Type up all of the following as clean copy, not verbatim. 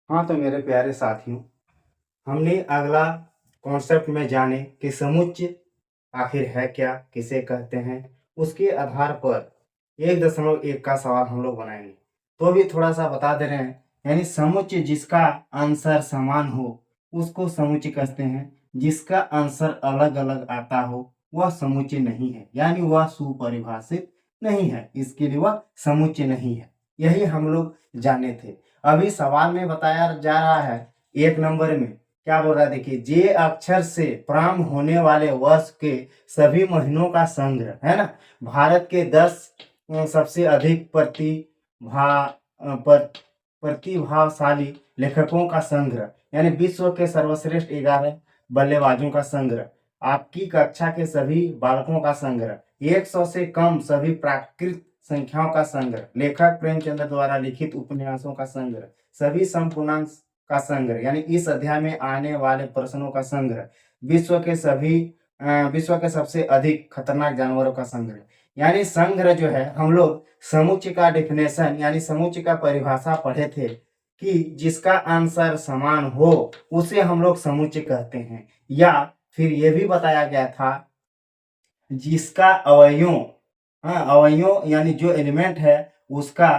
हाँ तो मेरे प्यारे साथियों, हमने अगला कॉन्सेप्ट में जाने कि समुच्चय आखिर है क्या, किसे कहते हैं, उसके आधार पर 1.1 का सवाल हम लोग बनाएंगे। तो भी थोड़ा सा बता दे रहे हैं, यानी समुच्चय जिसका आंसर समान हो उसको समुच्चय कहते हैं। जिसका आंसर अलग अलग आता हो वह समुच्चय नहीं है, यानी वह सुपरिभाषित नहीं है, इसके लिए वह समुच्चय नहीं है। यही हम लोग जाने थे। अभी सवाल में बताया जा रहा है 1 नंबर में क्या बोल रहा है, देखिए, जे अक्षर से प्रारंभ होने वाले वर्ष के सभी महीनों का संग्रह है ना। भारत के 10 सबसे अधिक प्रतिभाशाली लेखकों का संग्रह, यानी विश्व के सर्वश्रेष्ठ 11 बल्लेबाजों का संग्रह, आपकी कक्षा के सभी बालकों का संग्रह, 100 से कम सभी प्राकृत संख्याओं का संग्रह, लेखक प्रेमचंद्र द्वारा लिखित उपन्यासों का संग्रह, सभी समपूर्णांक का संग्रह, यानी इस अध्याय में आने वाले प्रश्नों का संग्रह, विश्व के सबसे अधिक खतरनाक जानवरों का संग्रह। यानी संग्रह जो है, हम लोग समुच्चय का डेफिनेशन यानी समुच्चय का परिभाषा पढ़े थे कि जिसका आंसर समान हो उसे हम लोग समुच्चय कहते हैं। या फिर यह भी बताया गया था जिसका अवयवों, हाँ, अवयवों यानी जो एलिमेंट है उसका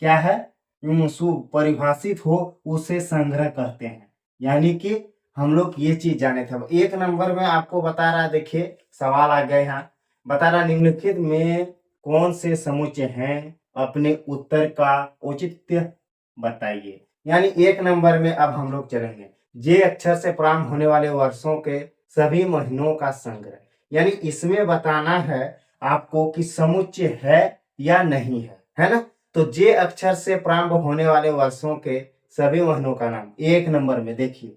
क्या है, सुपरिभाषित हो उसे संग्रह कहते हैं। यानी कि हम लोग ये चीज जाने थे। 1 नंबर में आपको बता रहा, देखिए सवाल आ गया यहाँ, बता रहा निम्नलिखित में कौन से समुच्चय हैं, अपने उत्तर का औचित्य बताइए। यानी 1 नंबर में अब हम लोग चलेंगे, जे अक्षर से प्रारंभ होने वाले वर्षों के सभी महीनों का संग्रह। यानी इसमें बताना है आपको कि समुच्चय है या नहीं है ना। तो जे अक्षर से प्रारंभ होने वाले वर्षों के सभी महीनों का नाम 1 नंबर में देखिए,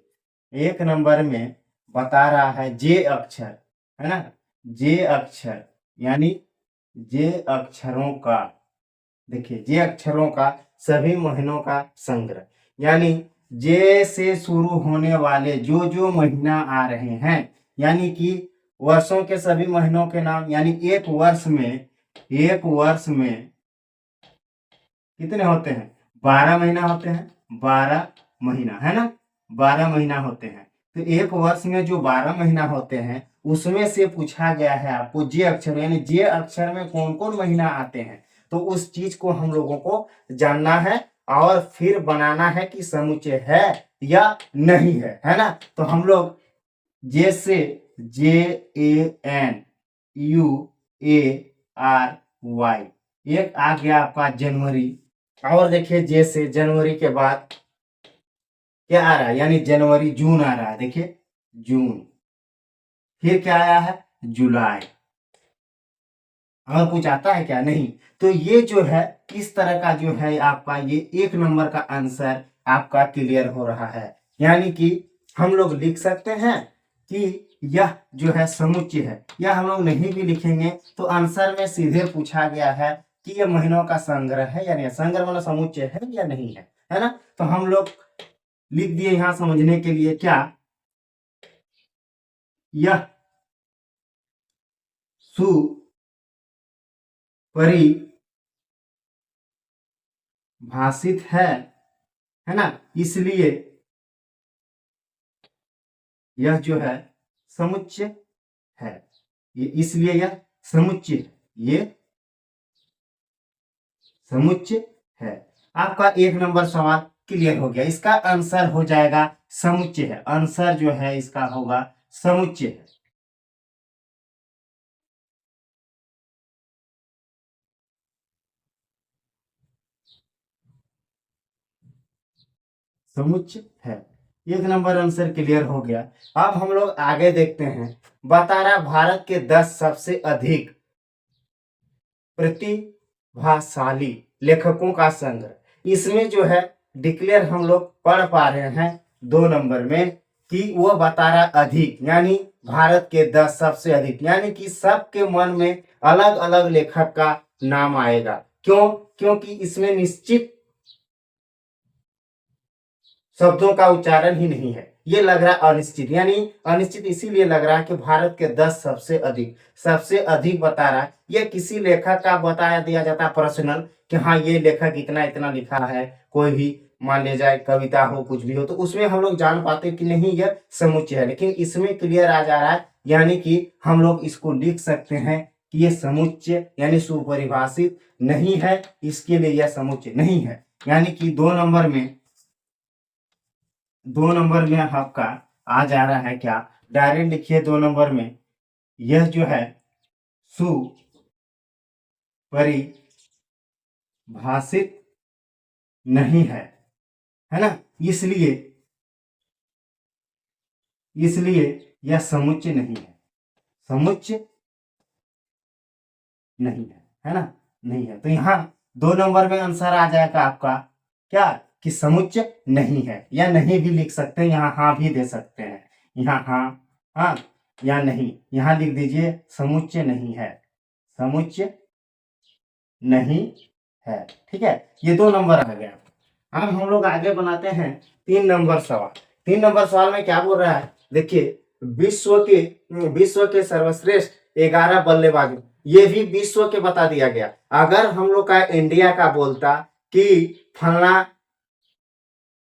1 नंबर में बता रहा है जे अक्षर, है ना, जे अक्षर यानी जे अक्षरों का, देखिए जे अक्षरों का सभी महीनों का संग्रह, यानी जे से शुरू होने वाले जो जो महीना आ रहे हैं, यानी कि वर्षों के सभी महीनों के नाम। यानी एक वर्ष में कितने होते हैं, 12 महीना होते हैं, 12 महीना है ना, 12 महीना होते हैं। तो एक वर्ष में जो 12 महीना होते हैं उसमें से पूछा गया है आपको जे अक्षर, यानी जे अक्षर में कौन कौन महीना आते हैं। तो उस चीज को हम लोगों को जानना है और फिर बनाना है कि समुच्चय है या नहीं है ना। तो हम लोग जे से JANUARY, एक आ गया आपका जनवरी। और देखिए जे से जनवरी के बाद क्या आ रहा है, यानी जनवरी, जून आ रहा है, देखिए जून। फिर क्या आया है, जुलाई। और कुछ आता है क्या, नहीं। तो ये जो है इस तरह का जो है आपका ये 1 नंबर का आंसर आपका क्लियर हो रहा है। यानी कि हम लोग लिख सकते हैं कि यह जो है समुच्चय है, या हम लोग नहीं भी लिखेंगे तो आंसर में सीधे पूछा गया है कि यह महीनों का संग्रह है या नहीं, संग्रह वाला समुच्चय है या नहीं है ना। तो हम लोग लिख दिए यहां समझने के लिए क्या, यह सुपरिभाषित है ना, इसलिए यह जो है समुच्चय है, ये इसलिए यह समुच्चय, ये समुच्चय है। आपका 1 नंबर सवाल क्लियर हो गया, इसका आंसर हो जाएगा समुच्चय है, आंसर जो है इसका होगा समुच्चय है। समुच्चय है, 1 नंबर आंसर क्लियर हो गया। अब हम लोग आगे देखते हैं, बता रहा भारत के 10 सबसे अधिक प्रतिभाशाली लेखकों का संग्रह। इसमें जो है डिक्लेयर हम लोग पढ़ पा रहे हैं 2 नंबर में कि वो बता रहा अधिक, यानी भारत के 10 सबसे अधिक, यानी कि सबके मन में अलग अलग लेखक का नाम आएगा। क्यों, क्योंकि इसमें निश्चित शब्दों का उच्चारण ही नहीं है, ये लग रहा है अनिश्चित, यानी अनिश्चित इसीलिए लग रहा है कि भारत के 10 सबसे अधिक बता रहा है। ये किसी लेखक का बताया दिया जाता है पर्सनल कि हाँ ये लेखक इतना इतना लिखा है, कोई भी मान लिया जाए कविता हो, कुछ भी हो, तो उसमें हम लोग जान पाते कि नहीं यह समुच्चय है। लेकिन इसमें क्लियर आ जा रहा है, यानी कि हम लोग इसको लिख सकते हैं कि ये समुच्चय यानी सुपरिभाषित नहीं है, इसके लिए यह समुच्चय नहीं है। यानी कि 2 नंबर में आपका आ जा रहा है क्या, डायरेक्ट लिखिए 2 नंबर में, यह जो है सुपरिभाषित नहीं है ना, इसलिए यह समुच्चय नहीं है, समुच्चय नहीं है ना, नहीं है। तो यहाँ 2 नंबर में आंसर आ जाएगा आपका क्या, कि समुच्चय नहीं है, या नहीं भी लिख सकते हैं, यहाँ हाँ भी दे सकते हैं, यहाँ हाँ हाँ या नहीं, यहाँ लिख दीजिए समुच्चय नहीं है, समुच्चय नहीं है। ठीक है, ये 2 नंबर आ गया। अब हम लोग आगे बनाते हैं 3 नंबर सवाल। 3 नंबर सवाल में क्या बोल रहा है, देखिए, विश्व के सर्वश्रेष्ठ 11 बल्लेबाजों, ये भी विश्व के बता दिया गया। अगर हम लोग का इंडिया का बोलता कि फलना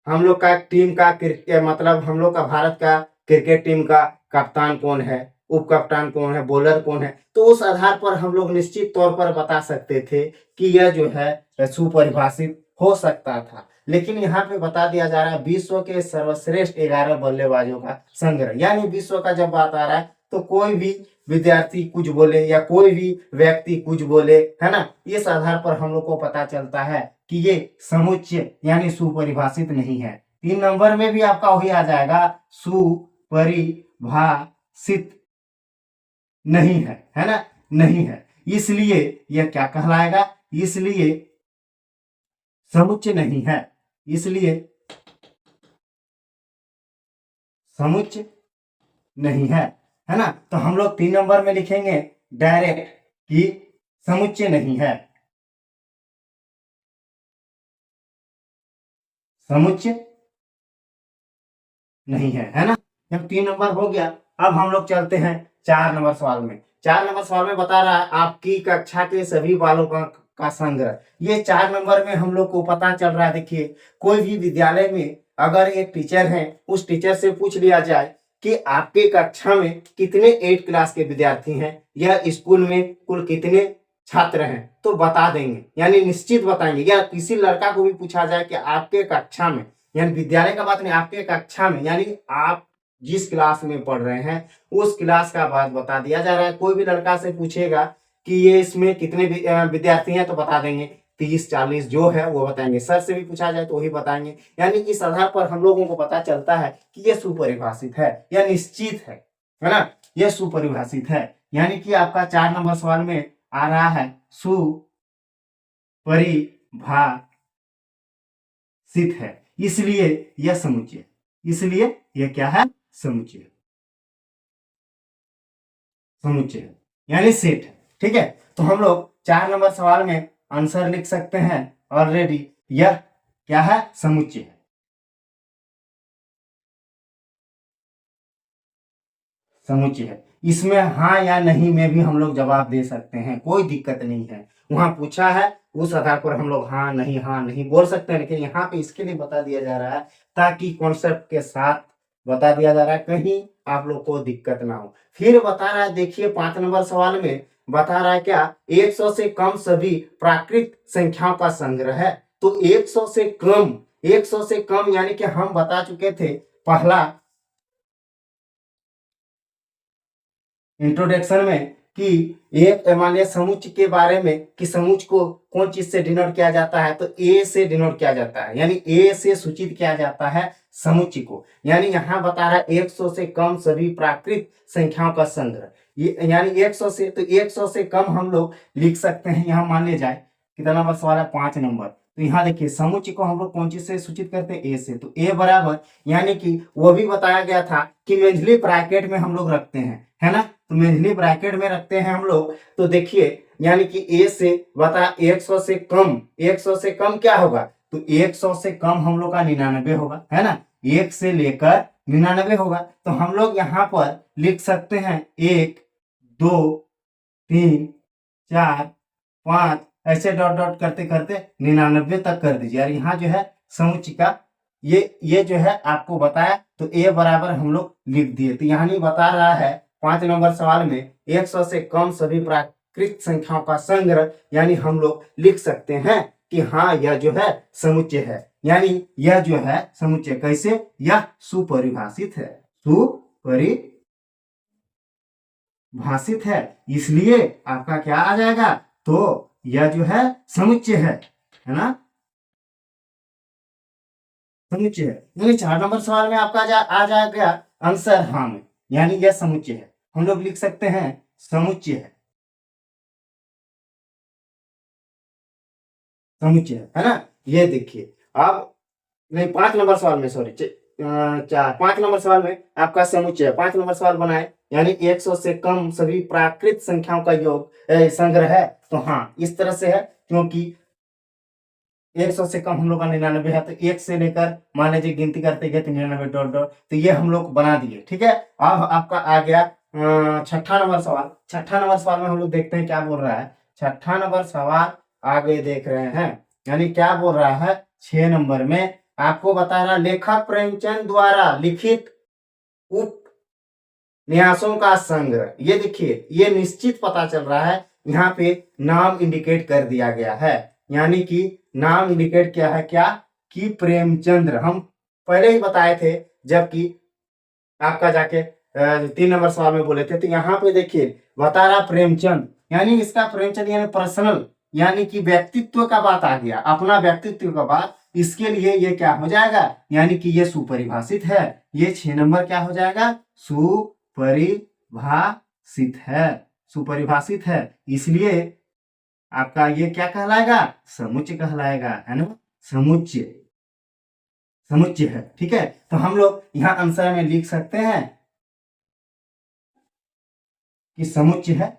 हम लोग का टीम का क्रिकेट, मतलब हम लोग का भारत का क्रिकेट टीम का कप्तान कौन है, उप कप्तान कौन है, बॉलर कौन है, तो उस आधार पर हम लोग निश्चित तौर पर बता सकते थे कि यह जो है सुपरिभाषित हो सकता था। लेकिन यहाँ पे बता दिया जा रहा है विश्व के सर्वश्रेष्ठ 11 बल्लेबाजों का संग्रह, यानी विश्व का जब बात आ रहा है तो कोई भी विद्यार्थी कुछ बोले या कोई भी व्यक्ति कुछ बोले, है ना, इस आधार पर हम लोग को पता चलता है कि ये समुच्चय यानी सुपरिभाषित नहीं है। 3 नंबर में भी आपका वही आ जाएगा, सुपरिभाषित नहीं है ना, नहीं है, इसलिए यह क्या कहलाएगा, इसलिए समुच्चय नहीं है, इसलिए समुच्चय नहीं है ना। तो हम लोग 3 नंबर में लिखेंगे डायरेक्ट कि समुच्चय नहीं है, समुच्चय नहीं है ना। जब 3 नंबर हो गया, अब हम लोग चलते हैं 4 नंबर सवाल में। 4 नंबर सवाल में बता रहा है आपकी कक्षा के सभी बालों का संग्रह। ये 4 नंबर में हम लोग को पता चल रहा है, देखिए, कोई भी विद्यालय में अगर एक टीचर है, उस टीचर से पूछ लिया जाए कि आपके कक्षा में कितने 8 क्लास के विद्यार्थी हैं या स्कूल में कुल कितने छात्र हैं, तो बता देंगे, यानी निश्चित बताएंगे। या किसी लड़का को भी पूछा जाए कि आपके कक्षा में, यानी विद्यालय का बात नहीं, आपके कक्षा में, यानी आप जिस क्लास में पढ़ रहे हैं उस क्लास का बात बता दिया जा रहा है। कोई भी लड़का से पूछेगा कि ये इसमें कितने विद्यार्थी हैं, तो बता देंगे 30-40 जो है वो बताएंगे। सर से भी पूछा जाए तो वही बताएंगे। यानी इस आधार पर हम लोगों को पता चलता है कि ये सुपरिभाषित है या निश्चित है ना, ये सुपरिभाषित है। यानी कि आपका 4 नंबर सवाल में आ रहा है सुपरिभाषित है, इसलिए यह समुच्चय, इसलिए यह क्या है, समुच्चय, समुच्चय है, यानी सेट है। ठीक है, तो हम लोग 4 नंबर सवाल में आंसर लिख सकते हैं ऑलरेडी, यह क्या है, समुच्चय है, समुच्चय है। इसमें हाँ या नहीं में भी हम लोग जवाब दे सकते हैं, कोई दिक्कत नहीं है। वहां पूछा है उस आधार पर हम लोग हाँ नहीं बोल सकते हैं, लेकिन यहाँ पे इसके लिए बता दिया जा रहा है ताकि कॉन्सेप्ट के साथ बता दिया जा रहा है, कहीं आप लोग को दिक्कत ना हो। फिर बता रहा है, देखिए 5 नंबर सवाल में बता रहा है क्या, 100 से कम सभी प्राकृत संख्याओं का संग्रह है। तो 100 से कम, 100 से कम यानी कि हम बता चुके थे पहला इंट्रोडक्शन में कि एक मानिए समुच्चय के बारे में, कि समुच्चय को कौन चीज से डिनोट किया जाता है, तो ए से डिनोट किया जाता है, यानी ए से सूचित किया जाता है समुच्चय को। यानी यहाँ बता रहा है 100 से कम सभी प्राकृत संख्याओं का संग्रह, ये यानी 100 से, तो 100 से कम हम लोग लिख सकते हैं। यहाँ मान लिया जाए कितना नंबर सवाल है, 5 नंबर, तो यहाँ देखिए समुच्चय को हम लोग कौन चीज से सूचित करते हैं, ए से, तो ए बराबर, यानी कि वो भी बताया गया था कि मेंझली ब्रैकेट में हम लोग रखते हैं, है ना, तो मेंझली ब्रैकेट में रखते हैं हम लोग। तो देखिए यानी कि ए से बता 100 से कम, 100 से कम क्या होगा, तो 100 से कम हम लोग का 99 होगा, है ना, 1 से लेकर 99 होगा। तो हम लोग यहाँ पर लिख सकते हैं 1 2 3 4 5, ऐसे डॉट डॉट करते करते 99 तक कर दीजिए। और यहाँ जो है समुच्चिका। ये जो है आपको बताया, तो ए बराबर हम लोग लिख दिए। तो यहाँ नहीं बता रहा है 5 नंबर सवाल में 100 से कम सभी प्राकृत संख्याओं का संग्रह, यानी हम लोग लिख सकते हैं कि हाँ यह जो है समुच्चय है, यानी यह जो है समुच्चय। कैसे? यह सुपरिभाषित है, सुपरिभाषित है, इसलिए आपका क्या आ जाएगा? तो यह जो है समुच्चय है ना, समुच्चय है। यानी 4 नंबर सवाल में आपका आ जाएगा आंसर हाँ में, यानी यह समुच्चय है। हम लोग लिख सकते हैं समुच्चय है, समुच्चय है ना। ये देखिए अब नहीं, 5 नंबर सवाल में, सॉरी 5 नंबर सवाल में आपका समुच्चय है। 5 नंबर सवाल बनाए, यानी 100 से कम सभी प्राकृत संख्याओं का योग संग्रह है। तो हाँ इस तरह से है, क्योंकि 100 से कम हम लोग का 99 है, तो 1 से लेकर मान लीजिए गिनती करते गए तो 99 डॉट डॉट, तो ये हम लोग बना दिए। ठीक है, अब आपका आ गया 6ठा नंबर सवाल। 6ठा नंबर सवाल में हम लोग देखते हैं क्या बोल रहा है। 6ठा नंबर सवाल आगे देख रहे हैं, यानी क्या बोल रहा है 6 नंबर में आपको बता रहा, लेखक प्रेमचंद द्वारा लिखित उपन्यासों का संग्रह। ये देखिए, ये निश्चित पता चल रहा है, यहाँ पे नाम इंडिकेट कर दिया गया है, यानी कि नाम इंडिकेट किया है क्या कि प्रेमचंद्र। हम पहले ही बताए थे, जबकि आपका जाके 3 नंबर सवाल में बोले थे, तो यहाँ पे देखिए बता रहा प्रेमचंद, यानी इसका प्रेमचंद यानी पर्सनल, यानी कि व्यक्तित्व का बात आ गया, अपना व्यक्तित्व का बात। इसके लिए ये क्या हो जाएगा, यानी कि ये सुपरिभाषित है। ये 6 नंबर क्या हो जाएगा, सुपरिभाषित है, सुपरिभाषित है, इसलिए आपका ये क्या कहलाएगा, समुच्चय कहलाएगा, है ना, समुच्चय, समुच्चय है। ठीक है, तो हम लोग यहाँ आंसर में लिख सकते हैं कि समुच्चय है,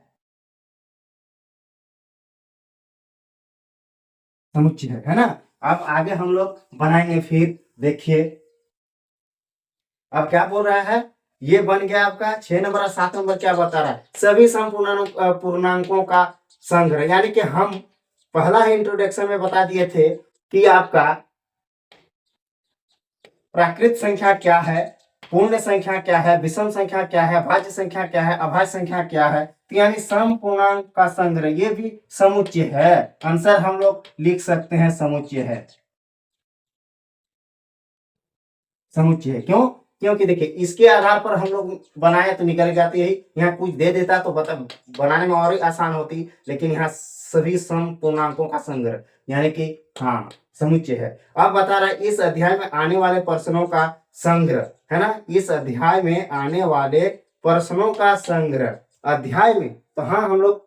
समुच्चय है ना। अब आगे हम लोग बनाएंगे, फिर देखिए अब क्या बोल रहा है। ये बन गया आपका 6 नंबर और 7 नंबर क्या बता रहा है, सभी पूर्णांकों का संग्रह। यानी कि हम पहला ही इंट्रोडक्शन में बता दिए थे कि आपका प्राकृत संख्या क्या है, पूर्ण संख्या क्या है, विषम संख्या क्या है, भाज्य संख्या क्या है, अभाज्य संख्या क्या है। तो यानी सम पूर्णांक का संग्रह, ये भी समुच्चय है। आंसर हम लोग लिख सकते हैं समुच्चय है, समुच्चय है। क्यों? क्योंकि देखिए इसके आधार पर हम लोग बनाए तो निकल जाती है, यहाँ कुछ दे देता तो बनाने में और ही आसान होती, लेकिन यहाँ सभी सम पूर्णांकों का संग्रह, यानी कि हाँ समुच्चय है। अब बता रहा है इस अध्याय में आने वाले प्रश्नों का संग्रह, है ना, इस अध्याय में आने वाले प्रश्नों का संग्रह, अध्याय में, तो हाँ हम लोग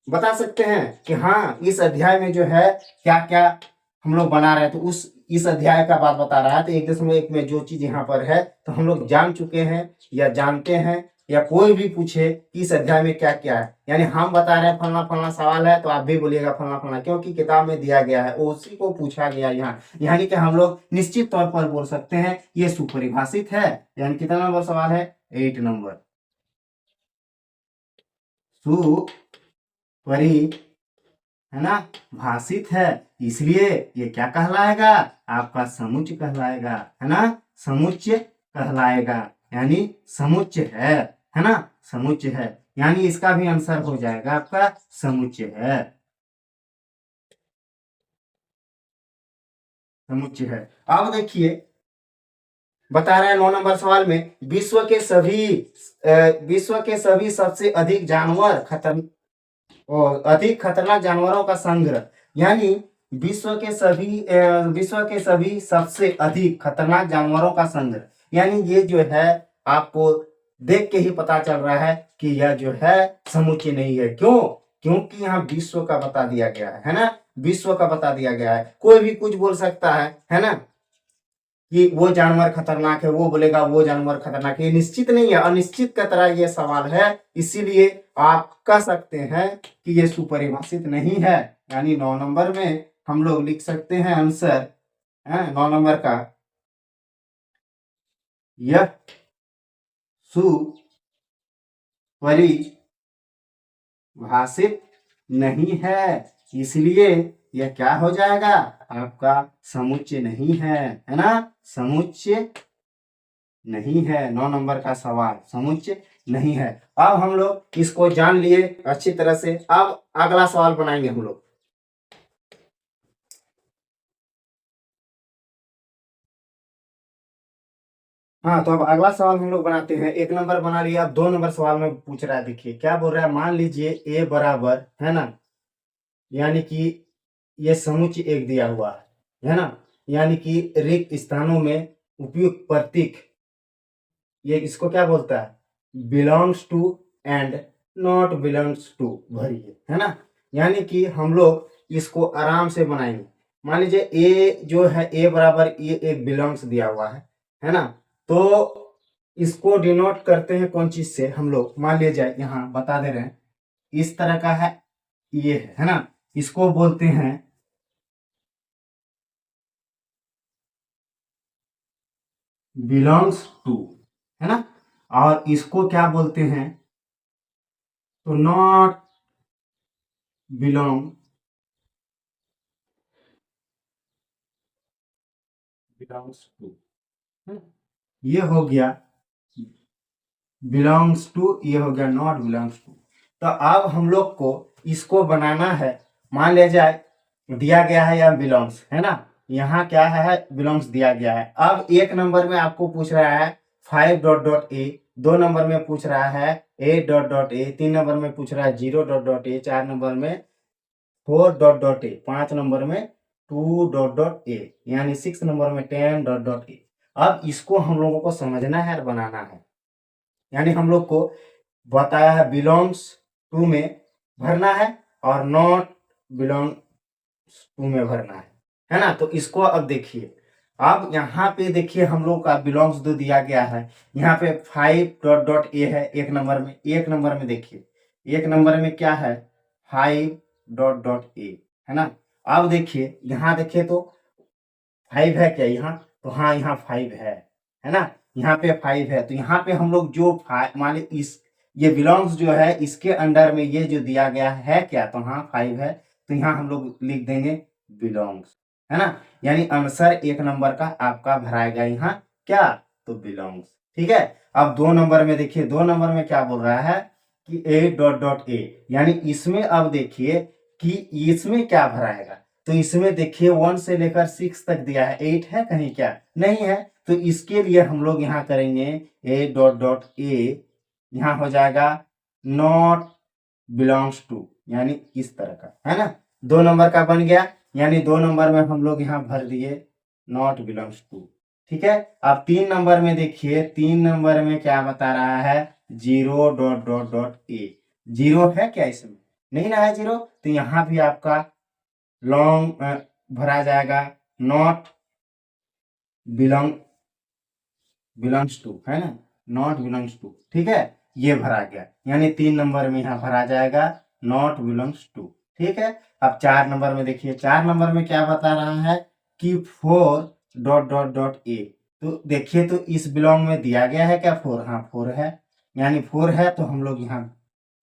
बता सकते हैं कि हाँ इस अध्याय में जो है क्या क्या हम लोग बना रहे हैं। तो उस इस अध्याय का बात बता रहा है, तो 1.1 में जो चीज यहाँ पर है तो हम लोग जान चुके हैं या जानते हैं, या कोई भी पूछे कि इस अध्याय में क्या क्या है, यानी हम बता रहे हैं फलना फलना सवाल है, तो आप भी बोलिएगा फलना फलना, क्योंकि किताब में दिया गया है उसी को पूछा गया यहाँ। यानी कि हम लोग निश्चित तौर पर बोल सकते हैं ये सुपरिभाषित है। यानी कितना नंबर सवाल है, 8 नंबर, सुपरि, है ना, भाषित है, इसलिए ये क्या कहलाएगा, आपका समुच्चय कहलाएगा, है ना, समुच्चय कहलाएगा, यानी समुच्चय है ना, समुच्चय है, यानी इसका भी आंसर हो जाएगा आपका समुच्चय है, समुच्चय है। अब देखिए बता रहा है 9 नंबर सवाल में, विश्व के सभी सबसे अधिक जानवर और अधिक खतरनाक जानवरों का संग्रह, यानी विश्व के सभी सबसे अधिक खतरनाक जानवरों का संग्रह, यानी ये जो है आपको देख के ही पता चल रहा है कि यह जो है समुच्चय नहीं है। क्यों? क्योंकि यहाँ विश्व का बता दिया गया है ना, विश्व का बता दिया गया है। कोई भी कुछ बोल सकता है ना, कि वो जानवर खतरनाक है, वो बोलेगा वो जानवर खतरनाक है, ये निश्चित नहीं है, अनिश्चित का तरह ये सवाल है, इसीलिए आप कह सकते हैं कि ये सुपरिभाषित नहीं है। यानी 9 नंबर में हम लोग लिख सकते हैं आंसर, 9 नंबर का, यह सुपरिभाषित नहीं है, इसलिए यह क्या हो जाएगा, आपका समुच्चय नहीं है ना, समुच्चय नहीं है। 9 नंबर का सवाल समुच्चय नहीं है। अब हम लोग इसको जान लिए अच्छी तरह से। अब अगला सवाल बनाएंगे हम लोग। हाँ, तो अब अगला सवाल हम लोग बनाते हैं। 1 नंबर बना लिया, अब 2 नंबर सवाल में पूछ रहा है। देखिए क्या बोल रहा है, मान लीजिए ए बराबर है ना, यानी कि ये समुच्चय एक दिया हुआ है ना, यानी कि रिक्त स्थानों में उपयुक्त प्रतीक, ये इसको क्या बोलता है, belongs to and not belongs to भरिए, है ना। यानी कि हम लोग इसको आराम से बनाएंगे। मान लीजिए ए जो है, ए बराबर ये एक बिलोंग्स दिया हुआ है ना। तो इसको डिनोट करते हैं कौन चीज से, हम लोग मान लिया जाए यहाँ बता दे रहे हैं, इस तरह का है, ये है ना, इसको बोलते हैं बिलोंग्स टू, है ना। और इसको क्या बोलते हैं, तो नॉट बिलोंग बिलोंग्स टू, ये हो गया बिलोंग्स टू, ये हो गया नॉट बिलोंग्स टू। तो अब हम लोग को इसको बनाना है। मान लिया जाए दिया गया है या बिलोंग्स, है ना, यहाँ क्या है, बिलोंग्स दिया गया है। अब 1 नंबर में आपको पूछ रहा है 5 डॉट डॉट ए, 2 नंबर में पूछ रहा है 8 डॉट डॉट ए, 3 नंबर में पूछ रहा है 0 डॉट डॉट ए, 4 नंबर में 4 डॉट डॉट ए, 5 नंबर में 2 डॉट डॉट ए, यानी 6 नंबर में 10 डॉट डॉट ए। अब इसको हम लोगों को समझना है और बनाना है। यानी हम लोग को बताया है बिलोंग्स टू में भरना है और नॉट बिलोंग टू में भरना है ना। तो इसको अब देखिए, अब यहाँ पे देखिए हम लोग का बिलोंग्स दो दिया गया है। यहाँ पे 5 डॉट डॉट ए है 1 नंबर में। 1 नंबर में देखिए, 1 नंबर में क्या है, 5 डॉट डॉट ए, है ना। अब देखिए यहाँ देखिए तो 5 है क्या यहाँ, तो हाँ यहाँ 5 है ना, यहाँ पे 5 है। तो यहाँ पे हम लोग जो मान इस ये बिलोंग्स जो है इसके अंडर में ये जो दिया गया है क्या, तो हाँ 5 है। तो यहाँ हम लोग लिख देंगे बिलोंग्स, है ना। यानी आंसर 1 नंबर का आपका भराएगा यहाँ क्या, तो बिलोंग्स। ठीक है। अब 2 नंबर में देखिए, 2 नंबर में क्या बोल रहा है कि ए डॉट डॉट ए, यानी इसमें अब देखिए कि इसमें क्या भराएगा। तो इसमें देखिए 1 से लेकर 6 तक दिया है, 8 है कहीं क्या, नहीं है। तो इसके लिए हम लोग यहाँ करेंगे ए डॉट डॉट ए, यहाँ हो जाएगा नॉट बिलोंग्स टू, यानी इस तरह का, है ना। 2 नंबर का बन गया, यानी 2 नंबर में हम लोग यहाँ भर दिए नॉट बिलोंग्स टू। ठीक है। अब 3 नंबर में देखिए, 3 नंबर में क्या बता रहा है, 0 डॉट डॉट डॉट ए, 0 है क्या इसमें, नहीं ना है 0। तो यहाँ भी आपका लॉन्ग भरा जाएगा नॉट बिलोंग बिलोंग्स टू, है ना, नॉट बिलोंग्स टू। ठीक है, ये भरा गया, यानी 3 नंबर में यहाँ भरा जाएगा नॉट बिलोंग्स टू। ठीक है। अब 4 नंबर में देखिए, 4 नंबर में क्या बता रहा है कि 4 डॉट डॉट डॉट ए। तो देखिए तो इस बिलोंग में दिया गया है क्या 4, हाँ 4 है, यानी 4 है। तो हम लोग यहाँ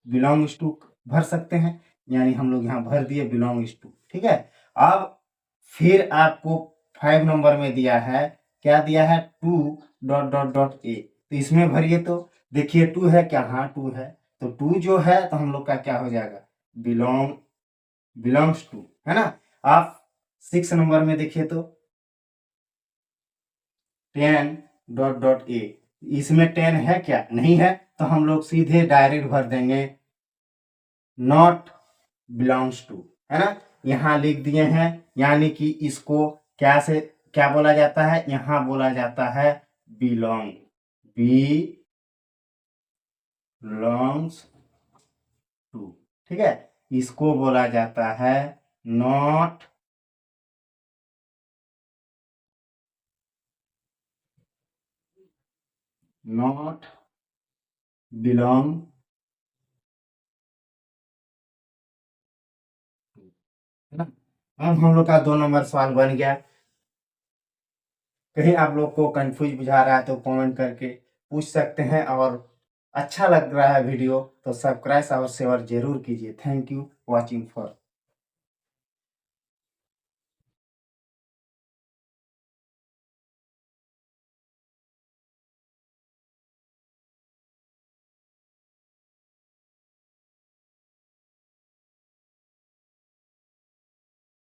बिलोंग्स टू भर सकते हैं, यानी हम लोग यहाँ भर दिए बिलोंग्स टू। ठीक है। अब फिर आपको 5 नंबर में दिया है, क्या दिया है, 2 डॉट डॉट डॉट ए। तो इसमें भरिए तो देखिए 2 है क्या, हाँ 2 है। तो 2 जो है तो हम लोग का क्या हो जाएगा, बिलोंग्स टू, है ना। आप 6 नंबर में देखिए तो 10 डॉट डॉट ए, इसमें 10 है क्या, नहीं है। तो हम लोग सीधे डायरेक्ट भर देंगे नॉट बिलोंग्स टू, है ना। यहाँ लिख दिए हैं, यानी कि इसको क्या से क्या बोला जाता है, यहाँ बोला जाता है बिलोंग, बिलोंग्स टू। ठीक है, इसको बोला जाता है नॉट नॉट बिलोंग, है ना। अब हम लोग का 2 नंबर सवाल बन गया। कहीं आप लोग को कंफ्यूज बुझा रहा है तो कमेंट करके पूछ सकते हैं, और अच्छा लग रहा है वीडियो तो सब्सक्राइब और शेयर जरूर कीजिए। Thank you watching for.